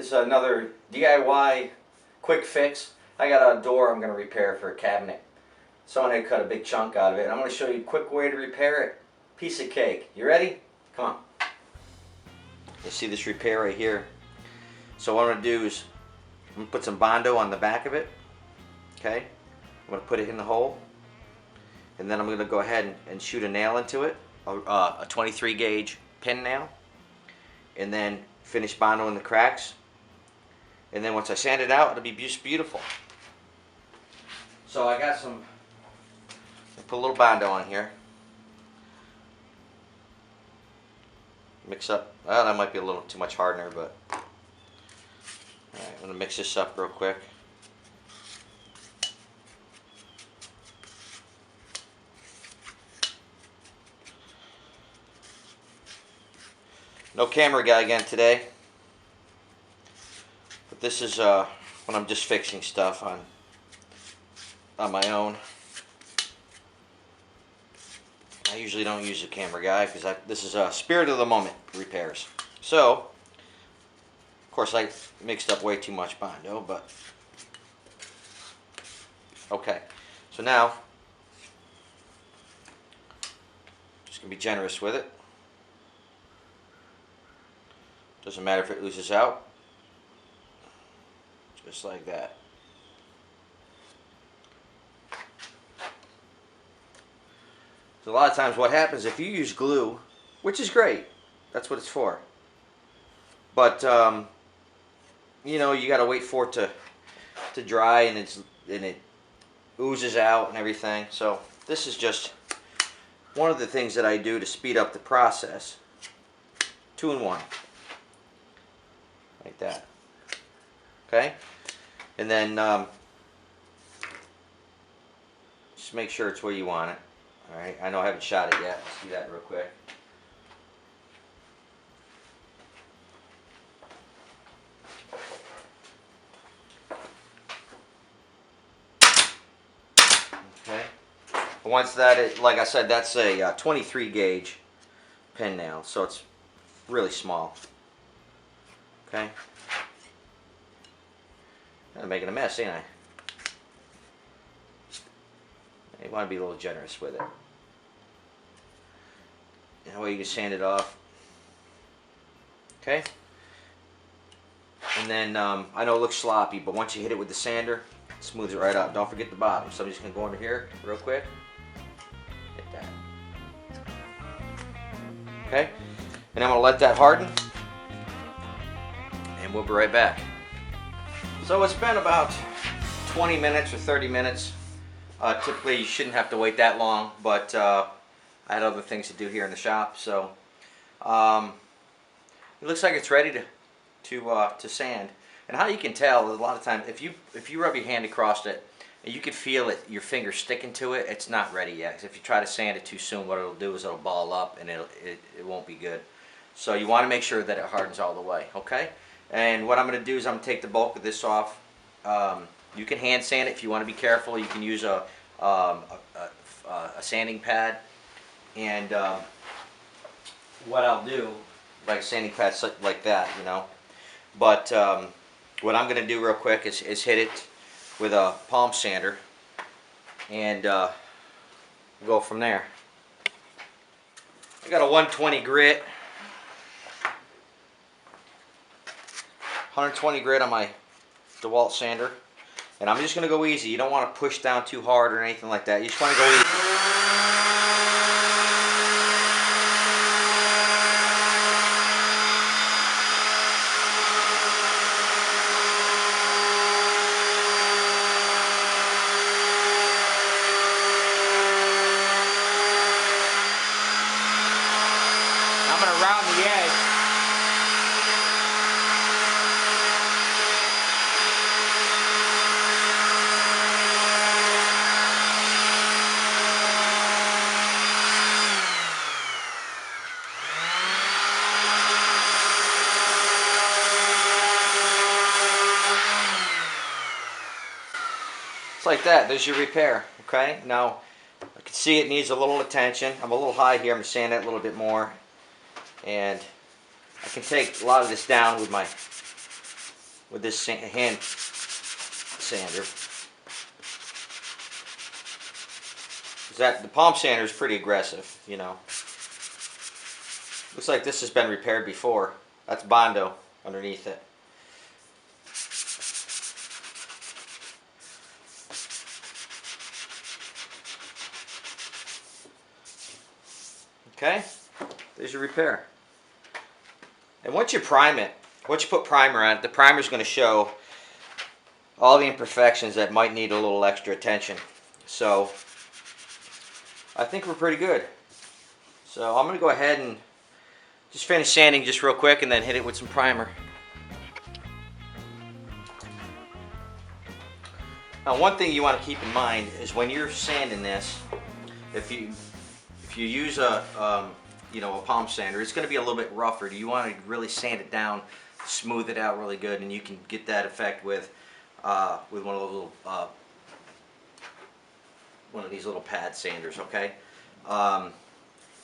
This is another DIY quick fix. I got a door I'm going to repair for a cabinet. Someone had cut a big chunk out of it. I'm going to show you a quick way to repair it. Piece of cake. You ready? Come on. You see this repair right here. So what I'm going to do is I'm going to put some Bondo on the back of it. Okay? I'm going to put it in the hole. And then I'm going to go ahead and shoot a nail into it. A 23 gauge pin nail. And then finish Bondo in the cracks. And then once I sand it out, it'll be just beautiful. So I got some, put a little Bondo on here. Mix up, well, that might be a little too much hardener, but alright, I'm going to mix this up real quick. No camera guy again today. But this is when I'm just fixing stuff on my own. I usually don't use a camera guy because this is spirit of the moment repairs. So, of course, I mixed up way too much Bondo, but okay. So now, just gonna be generous with it. Doesn't matter if it oozes out. Just like that. So a lot of times what happens if you use glue, which is great, that's what it's for. But you know, you got to wait for it to dry, and it oozes out and everything. So this is just one of the things that I do to speed up the process. 2-in-1, like that. Okay. And then just make sure it's where you want it. Alright, I know I haven't shot it yet. Let's do that real quick. Okay. Once that, like I said, that's a 23 gauge pin nail, so it's really small. Okay. I'm making a mess, ain't I? You want to be a little generous with it. That way you can sand it off. Okay? And then, I know it looks sloppy, but once you hit it with the sander, it smooths it right out. Don't forget the bottom. So I'm just going to go under here real quick. Hit that. Okay? And I'm going to let that harden. And we'll be right back. So it's been about 20 minutes or 30 minutes. Typically you shouldn't have to wait that long, but I had other things to do here in the shop, so it looks like it's ready to sand. And how you can tell is a lot of times if you rub your hand across it and you can feel it, your finger sticking to it, it's not ready yet. 'Cause if you try to sand it too soon, what it'll do is it'll ball up and it won't be good. So you want to make sure that it hardens all the way. Okay. And what I'm going to do is I'm going to take the bulk of this off. You can hand sand it if you want to be careful. You can use a sanding pad. And what I'll do, like a sanding pad like that, you know. But what I'm going to do real quick is hit it with a palm sander and go from there. I got a 120 grit. 120 grit on my DeWalt sander, and I'm just going to go easy. You don't want to push down too hard or anything like that. You just want to go easy. I'm going to round the edge. Like that, there's your repair. Okay, now I can see it needs a little attention. I'm a little high here. I'm going to sand it a little bit more, and I can take a lot of this down with my with this hand sander. The palm sander is pretty aggressive, you know. Looks like this has been repaired before. That's Bondo underneath it. Okay, there's your repair. And once you prime it, once you put primer on it, the primer is going to show all the imperfections that might need a little extra attention. So I think we're pretty good. So I'm going to go ahead and just finish sanding just real quick and then hit it with some primer. Now one thing you want to keep in mind is when you're sanding this, if you use a you know, a palm sander, it's going to be a little bit rougher. You want to really sand it down, smooth it out really good, and you can get that effect with one of those little one of these little pad sanders. Okay,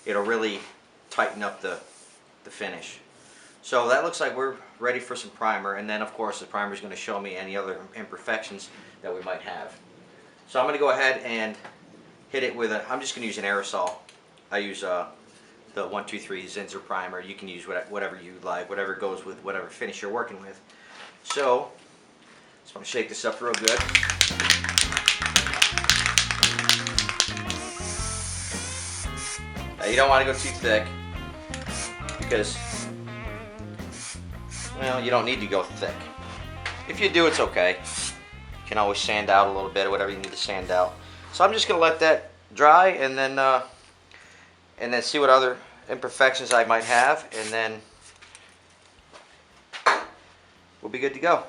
it'll really tighten up the finish. So that looks like we're ready for some primer, and then of course the primer is going to show me any other imperfections that we might have. So I'm going to go ahead and hit it with I'm just going to use an aerosol. I use the 123 Zinsser primer. You can use whatever you like, whatever goes with whatever finish you're working with. So just want to shake this up real good. Now you don't want to go too thick because, well, you don't need to go thick. If you do, it's okay. You can always sand out a little bit or whatever you need to sand out. So I'm just going to let that dry and then see what other imperfections I might have, and then we'll be good to go.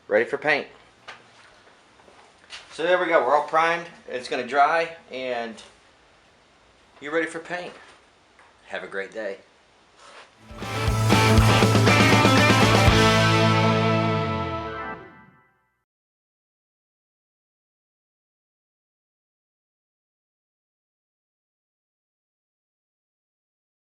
Ready for paint. So there we go. We're all primed. It's going to dry, and you're ready for paint. Have a great day.